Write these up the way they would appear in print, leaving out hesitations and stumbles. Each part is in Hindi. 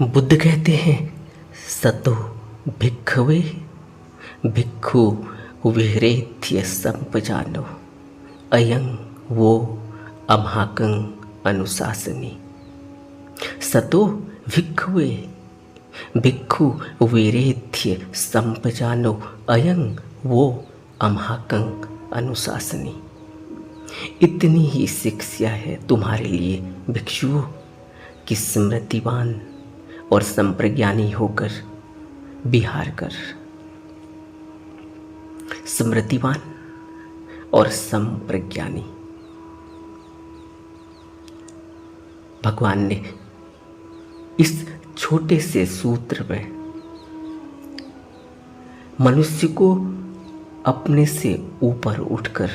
बुद्ध कहते हैं सतो भिक्खवे भिक्खु विहरेत्य संपजानो अयं वो अम्हाकं अनुशासनी। सतो भिक्खवे भिक्खु विहरेत्य संपजानो अयं वो अम्हाकं अनुशासनी। इतनी ही शिक्षा है तुम्हारे लिए भिक्षुओं कि स्मृतिवान और संप्रज्ञानी होकर विहार कर। स्मृतिवान और संप्रज्ञानी। भगवान ने इस छोटे से सूत्र में मनुष्य को अपने से ऊपर उठकर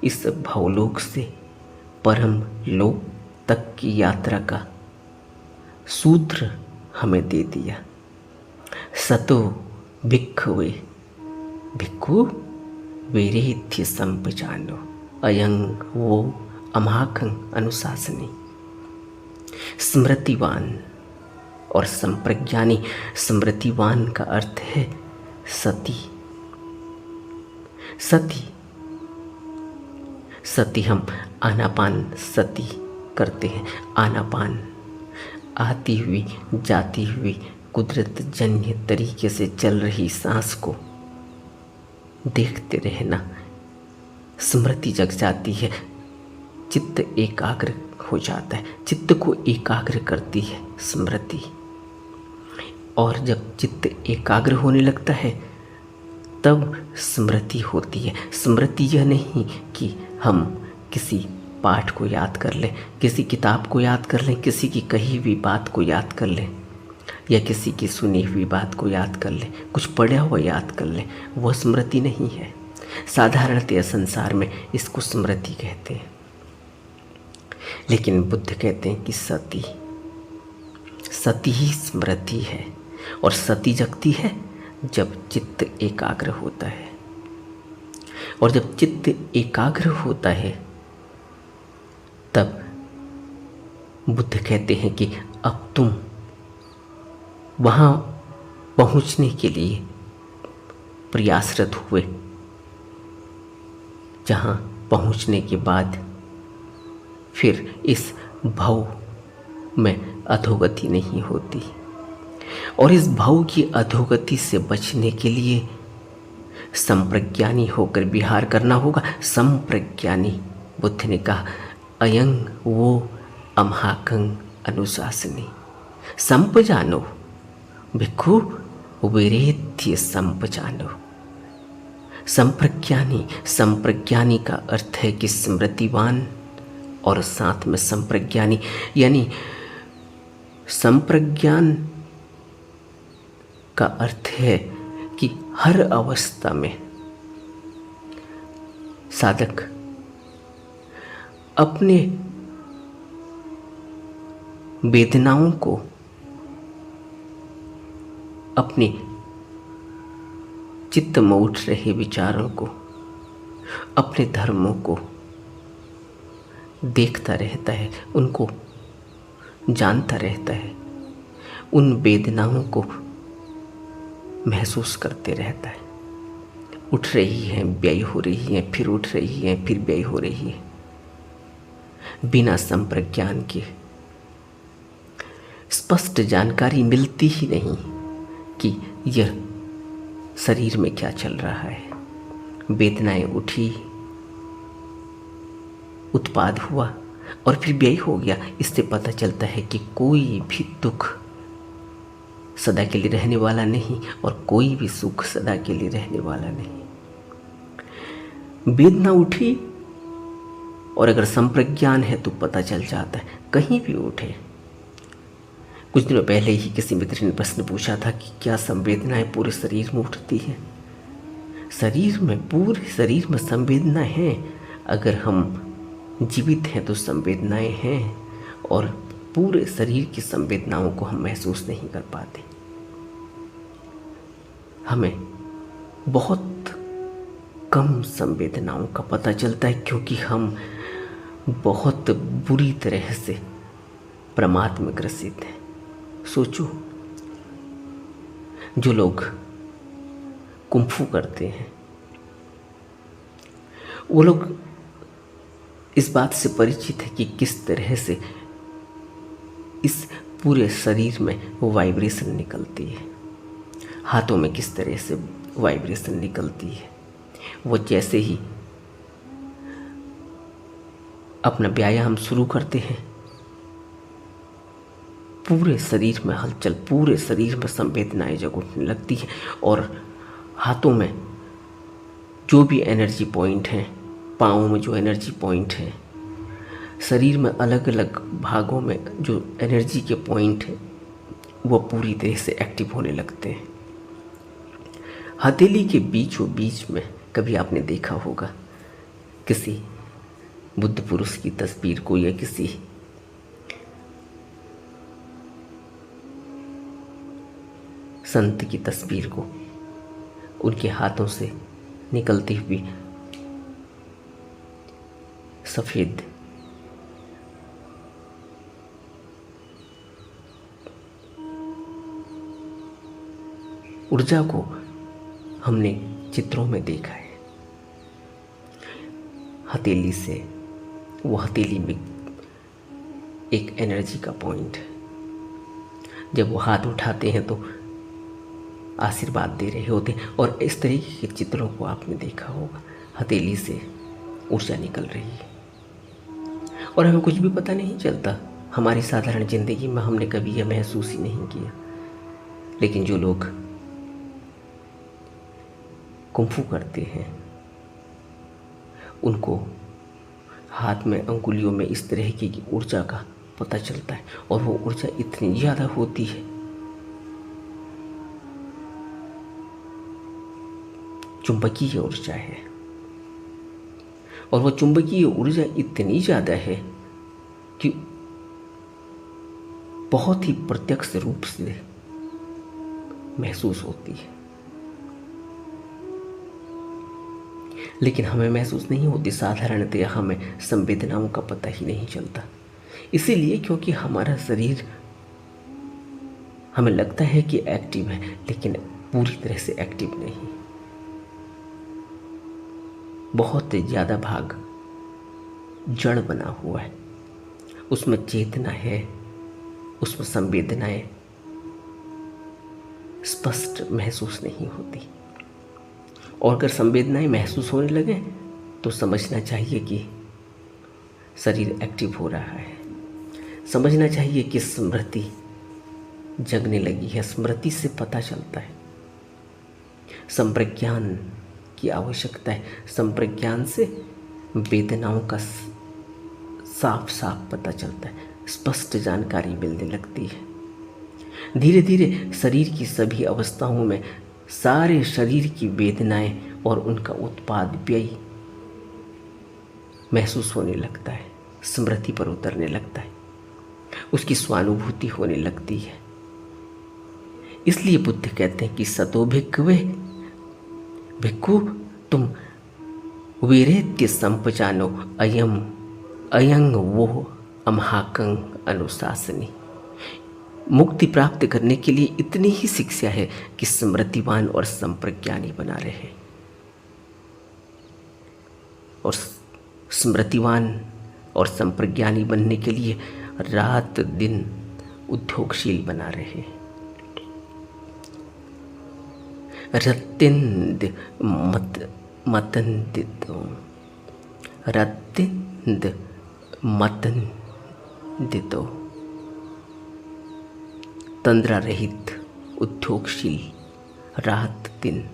इस भवलोक से परम लोक तक की यात्रा का सूत्र हमें दे दिया। सतो भिक्खवे भिक्खु विहरेत्य संपजानो अयं वो अम्हाकं अनुशासनी। स्मृतिवान और संप्रज्ञानी। स्मृतिवान का अर्थ है सती। सती सती हम आनापान सती करते हैं। आनापान आती हुई जाती हुई कुदरत जन्य तरीके से चल रही सांस को देखते रहना। स्मृति जग जाती है, चित्त एकाग्र हो जाता है, चित्त को एकाग्र करती है स्मृति। और जब चित्त एकाग्र होने लगता है तब स्मृति होती है। स्मृति यह नहीं कि हम किसी पाठ को याद कर लें, किसी किताब को याद कर लें, किसी की कही हुई बात को याद कर लें, या किसी की सुनी हुई बात को याद कर लें, कुछ पढ़ा हुआ याद कर लें। वह स्मृति नहीं है। साधारणतः संसार में इसको स्मृति कहते हैं, लेकिन बुद्ध कहते हैं कि सती सती ही स्मृति है। और सती जगती है जब चित्त एकाग्र होता है। और जब चित्त एकाग्र होता है तब बुद्ध कहते हैं कि अब तुम वहाँ पहुँचने के लिए प्रयासरत हुए, जहाँ पहुँचने के बाद फिर इस भव में अधोगति नहीं होती। और इस भव की अधोगति से बचने के लिए संप्रज्ञानी होकर विहार करना होगा। संप्रज्ञानी, बुद्ध ने कहा अयं वो अम्हाकं अनुशासनी। संपजानो भिक्खु विहरेत्य संपजानो। संप्रज्ञानी, संप्रज्ञानी का अर्थ है कि स्मृतिवान और साथ में संप्रज्ञानी, यानी संप्रज्ञान का अर्थ है कि हर अवस्था में साधक अपने वेदनाओं को, अपने चित्त में उठ रहे विचारों को, अपने धर्मों को देखता रहता है, उनको जानता रहता है, उन वेदनाओं को महसूस करते रहता है। उठ रही है, व्यय हो रही है, फिर उठ रही है, फिर व्यय हो रही है। बिना संप्रज्ञान के स्पष्ट जानकारी मिलती ही नहीं कि यह शरीर में क्या चल रहा है। वेदनाएं उठी, उत्पाद हुआ और फिर व्यय हो गया। इससे पता चलता है कि कोई भी दुख सदा के लिए रहने वाला नहीं और कोई भी सुख सदा के लिए रहने वाला नहीं। वेदना उठी और अगर संप्रज्ञान है तो पता चल जाता है, कहीं भी उठे। कुछ दिनों पहले ही किसी मित्र ने प्रश्न पूछा था कि क्या संवेदनाएं पूरे शरीर में उठती हैं। शरीर में, पूरे शरीर में संवेदना है। अगर हम जीवित हैं तो संवेदनाएं हैं, और पूरे शरीर की संवेदनाओं को हम महसूस नहीं कर पाते। हमें बहुत कम संवेदनाओं का पता चलता है, क्योंकि हम बहुत बुरी तरह से प्रमाद में ग्रसित हैं, सोचो, जो लोग कुंफू करते हैं वो लोग इस बात से परिचित है कि किस तरह से इस पूरे शरीर में वो वाइब्रेशन निकलती है, हाथों में किस तरह से वाइब्रेशन निकलती है। वो जैसे ही अपना व्यायाम शुरू करते हैं, पूरे शरीर में हलचल, पूरे शरीर में संवेदनाएं जग उठने लगती है और हाथों में जो भी एनर्जी पॉइंट हैं, पाँवों में जो एनर्जी पॉइंट हैं, शरीर में अलग अलग भागों में जो एनर्जी के पॉइंट हैं, वो पूरी तरह से एक्टिव होने लगते हैं। हथेली के बीचों बीच में कभी आपने देखा होगा किसी बुद्ध पुरुष की तस्वीर को या किसी संत की तस्वीर को, उनके हाथों से निकलती हुई सफेद ऊर्जा को हमने चित्रों में देखा है। हथेली से, वो हथेली में एक एनर्जी का पॉइंट है। जब वो हाथ उठाते हैं तो आशीर्वाद दे रहे होते हैं और इस तरीके के चित्रों को आपने देखा होगा। हथेली से ऊर्जा निकल रही है और हमें कुछ भी पता नहीं चलता। हमारी साधारण जिंदगी में हमने कभी यह महसूस ही नहीं किया। लेकिन जो लोग कुंफू करते हैं उनको हाथ में, अंगुलियों में इस तरह की ऊर्जा का पता चलता है और वो ऊर्जा इतनी ज़्यादा होती है, चुंबकीय ऊर्जा है। और वो चुंबकीय ऊर्जा इतनी ज़्यादा है कि बहुत ही प्रत्यक्ष रूप से महसूस होती है, लेकिन हमें महसूस नहीं होती। साधारणतया हमें संवेदनाओं का पता ही नहीं चलता, इसीलिए क्योंकि हमारा शरीर हमें लगता है कि एक्टिव है, लेकिन पूरी तरह से एक्टिव नहीं। बहुत ज़्यादा भाग जड़ बना हुआ है, उसमें चेतना है, उसमें संवेदनाएं स्पष्ट महसूस नहीं होती। और अगर संवेदनाएं महसूस होने लगे तो समझना चाहिए कि शरीर एक्टिव हो रहा है। समझना चाहिए कि स्मृति जगने लगी है। स्मृति से पता चलता है, संप्रज्ञान की आवश्यकता है। संप्रज्ञान से वेदनाओं का साफ साफ पता चलता है, स्पष्ट जानकारी मिलने लगती है। धीरे धीरे शरीर की सभी अवस्थाओं में सारे शरीर की वेदनाएं और उनका उत्पाद व्यय महसूस होने लगता है, स्मृति पर उतरने लगता है, उसकी स्वानुभूति होने लगती है। इसलिए बुद्ध कहते हैं कि सतो भिक्खवे, भिक्खु तुम वीरेत्य संपजानो अयम अयंग वो अमहाकंग अनुशासनी। मुक्ति प्राप्त करने के लिए इतनी ही शिक्षा है कि स्मृतिवान और संप्रज्ञानी बना रहे, और स्मृतिवान और संप्रज्ञानी बनने के लिए रात दिन उद्योगशील बना रहे। रत्तिंद मतंदितो, रत्तिंद मतंदितो, तंद्रा रहित उद्योगशील रात दिन।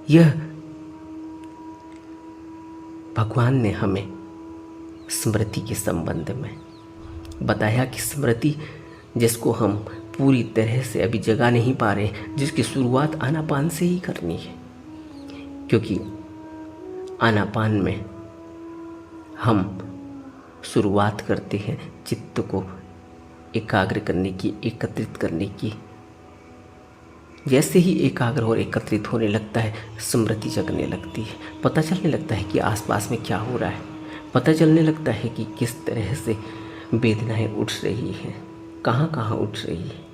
यह भगवान ने हमें स्मृति के संबंध में बताया कि स्मृति जिसको हम पूरी तरह से अभी जगा नहीं पा रहे, जिसकी शुरुआत आनापान से ही करनी है, क्योंकि आनापान में हम शुरुआत करते हैं चित्त को एकाग्र करने की, एकत्रित करने की। जैसे ही एकाग्र और एकत्रित होने लगता है, स्मृति जगने लगती है, पता चलने लगता है कि आसपास में क्या हो रहा है, पता चलने लगता है कि किस तरह से वेदनाएं उठ रही हैं, कहाँ कहाँ उठ रही है।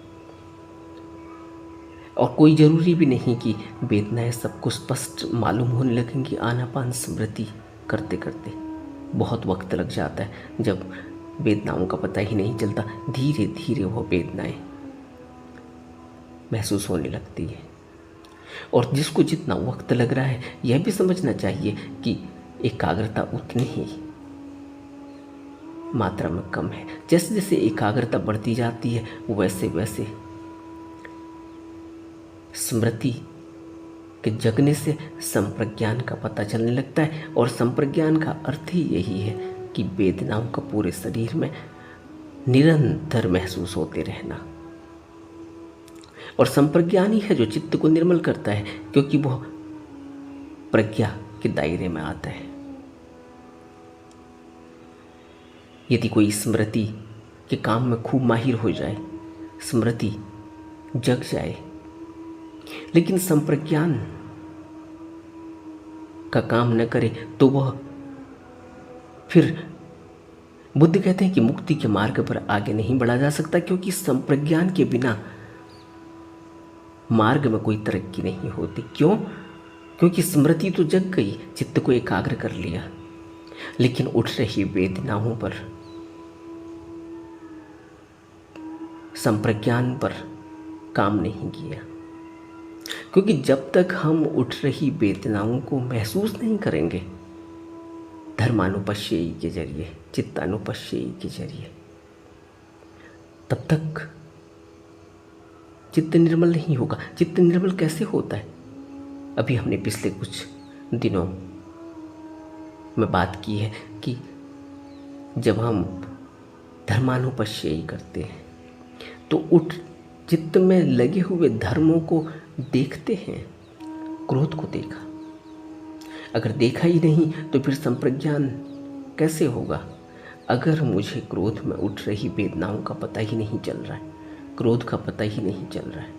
और कोई ज़रूरी भी नहीं कि वेदनाएं सबको स्पष्ट मालूम होने लगेंगी। आनापान स्मृति करते करते बहुत वक्त लग जाता है, जब वेदनाओं का पता ही नहीं चलता, धीरे धीरे वो वेदनाएं महसूस होने लगती है। और जिसको जितना वक्त लग रहा है, यह भी समझना चाहिए कि एकाग्रता उतनी ही मात्रा में कम है। जैसे जैसे एकाग्रता बढ़ती जाती है, वैसे वैसे स्मृति के जगने से संप्रज्ञान का पता चलने लगता है। और संप्रज्ञान का अर्थ ही यही है कि वेदनाओं का पूरे शरीर में निरंतर महसूस होते रहना। और संप्रज्ञान ही है जो चित्त को निर्मल करता है, क्योंकि वह प्रज्ञा के दायरे में आता है। यदि कोई स्मृति के काम में खूब माहिर हो जाए, स्मृति जग जाए, लेकिन संप्रज्ञान का काम न करे, तो वह फिर बुद्ध कहते हैं कि मुक्ति के मार्ग पर आगे नहीं बढ़ा जा सकता, क्योंकि संप्रज्ञान के बिना मार्ग में कोई तरक्की नहीं होती। क्यों? क्योंकि स्मृति तो जग गई, चित्त को एकाग्र कर लिया, लेकिन उठ रही वेदनाओं पर, संप्रज्ञान पर काम नहीं किया। क्योंकि जब तक हम उठ रही वेदनाओं को महसूस नहीं करेंगे, धर्मानुपश्ययी के जरिए, चित्तानुपश्ययी के जरिए, तब तक चित्त निर्मल नहीं होगा। चित्त निर्मल कैसे होता है? अभी हमने पिछले कुछ दिनों में बात की है कि जब हम धर्मानुपश्ययी करते हैं, तो उठ चित्त में लगे हुए धर्मों को देखते हैं। क्रोध को देखा, अगर देखा ही नहीं तो फिर संप्रज्ञान कैसे होगा? अगर मुझे क्रोध में उठ रही वेदनाओं का पता ही नहीं चल रहा है, क्रोध का पता ही नहीं चल रहा है,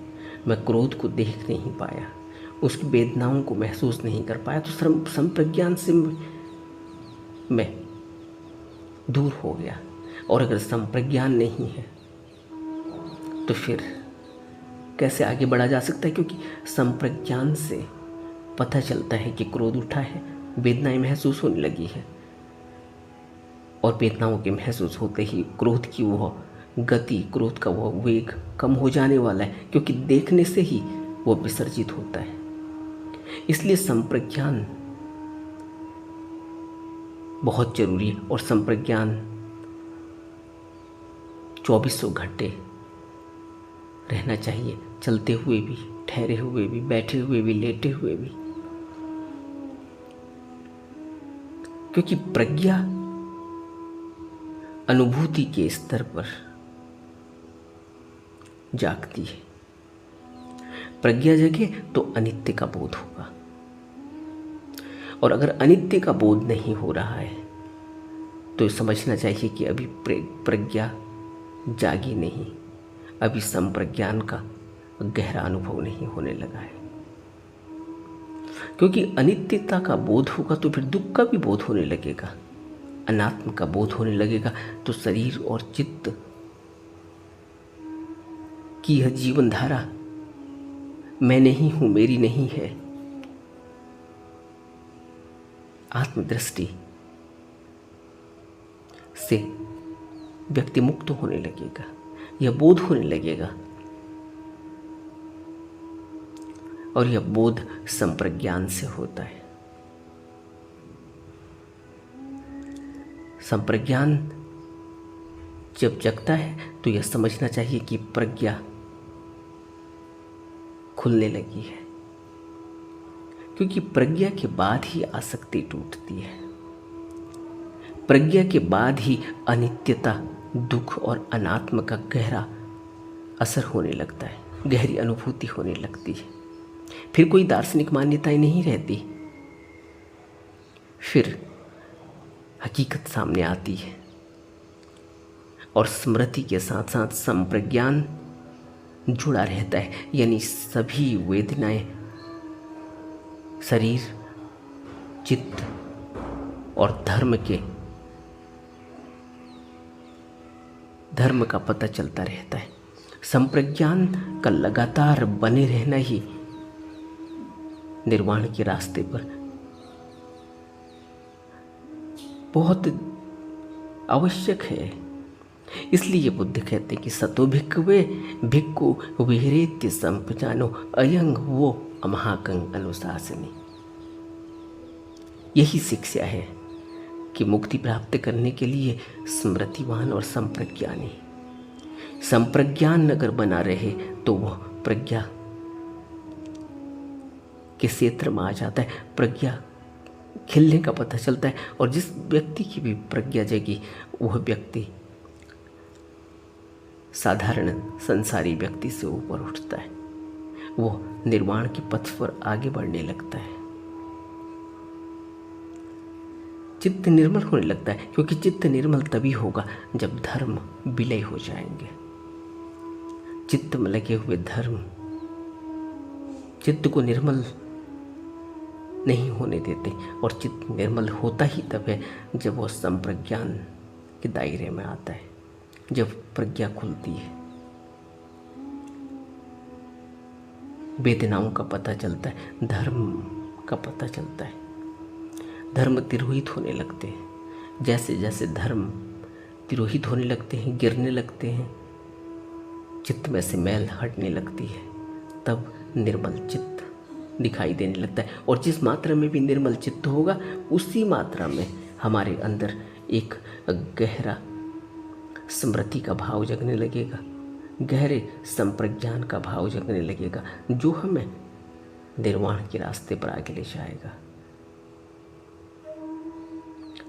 मैं क्रोध को देख नहीं पाया, उसकी वेदनाओं को महसूस नहीं कर पाया, तो संप्रज्ञान से मैं दूर हो गया। और अगर संप्रज्ञान नहीं है तो फिर कैसे आगे बढ़ा जा सकता है? क्योंकि संप्रज्ञान से पता चलता है कि क्रोध उठा है, वेदनाएं महसूस होने लगी है, और वेदनाओं के महसूस होते ही क्रोध की वह गति, क्रोध का वह वेग कम हो जाने वाला है, क्योंकि देखने से ही वह विसर्जित होता है। इसलिए संप्रज्ञान बहुत जरूरी है। और संप्रज्ञान 2400 घंटे रहना चाहिए, चलते हुए भी, ठहरे हुए भी, बैठे हुए भी, लेटे हुए भी, क्योंकि प्रज्ञा अनुभूति के स्तर पर जागती है। प्रज्ञा जगे तो अनित्य का बोध होगा, और अगर अनित्य का बोध नहीं हो रहा है तो समझना चाहिए कि अभी प्रज्ञा जागी नहीं, अभी संप्रज्ञान का गहरा अनुभव नहीं होने लगा है। क्योंकि अनित्यता का बोध होगा तो फिर दुख का भी बोध होने लगेगा, अनात्म का बोध होने लगेगा, तो शरीर और चित्त की यह जीवन धारा, मैं नहीं हूं, मेरी नहीं है, आत्मदृष्टि से व्यक्ति मुक्त होने लगेगा, यह बोध होने लगेगा। और यह बोध संप्रज्ञान से होता है। संप्रज्ञान जब जगता है तो यह समझना चाहिए कि प्रज्ञा खुलने लगी है, क्योंकि प्रज्ञा के बाद ही आसक्ति टूटती है, प्रज्ञा के बाद ही अनित्यता, दुख और अनात्म का गहरा असर होने लगता है, गहरी अनुभूति होने लगती है। फिर कोई दार्शनिक मान्यताएं नहीं रहती, फिर हकीकत सामने आती है। और स्मृति के साथ साथ संप्रज्ञान जुड़ा रहता है, यानी सभी वेदनाएं शरीर, चित्त और धर्म के धर्म का पता चलता रहता है। संप्रज्ञान का लगातार बने रहना ही निर्वाण के रास्ते पर बहुत आवश्यक है। इसलिए बुद्ध कहते हैं कि सतो भिक्खवे भिक्खु विहरेत्य संपजानो अयंग वो अमहाकंग अनुशासनी। यही शिक्षा है कि मुक्ति प्राप्त करने के लिए स्मृतिवान और संप्रज्ञानी, संप्रज्ञान अगर बना रहे तो वह प्रज्ञा के क्षेत्र में आ जाता है, प्रज्ञा खिलने का पता चलता है। और जिस व्यक्ति की भी प्रज्ञा जगी वह व्यक्ति साधारण संसारी व्यक्ति से ऊपर उठता है, वो निर्वाण के पथ पर आगे बढ़ने लगता है, चित्त निर्मल होने लगता है। क्योंकि चित्त निर्मल तभी होगा जब धर्म विलय हो जाएंगे। चित्त में लगे हुए धर्म चित्त को निर्मल नहीं होने देते, और चित्त निर्मल होता ही तब है जब वह संप्रज्ञान के दायरे में आता है, जब प्रज्ञा खुलती है, वेदनाओं का पता चलता है, धर्म का पता चलता है, धर्म तिरोहित होने लगते हैं। जैसे जैसे धर्म तिरोहित होने लगते हैं, गिरने लगते हैं, चित्त में से मैल हटने लगती है, तब निर्मल चित्त दिखाई देने लगता है। और जिस मात्रा में भी निर्मल चित्त होगा उसी मात्रा में हमारे अंदर एक गहरा स्मृति का भाव जगने लगेगा, गहरे संप्रज्ञान का भाव जगने लगेगा, जो हमें निर्वाण के रास्ते पर आगे ले जाएगा।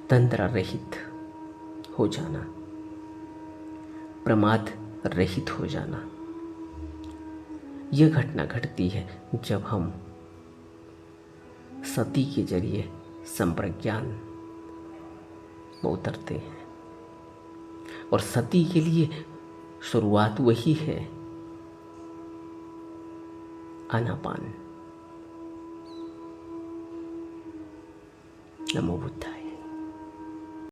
तंद्रा रहित हो जाना, प्रमाद रहित हो जाना, यह घटना घटती है जब हम सती के जरिए संप्रज्ञान में उतरते हैं। और सती के लिए शुरुआत वही है, आनापान। नमो बुद्धाय।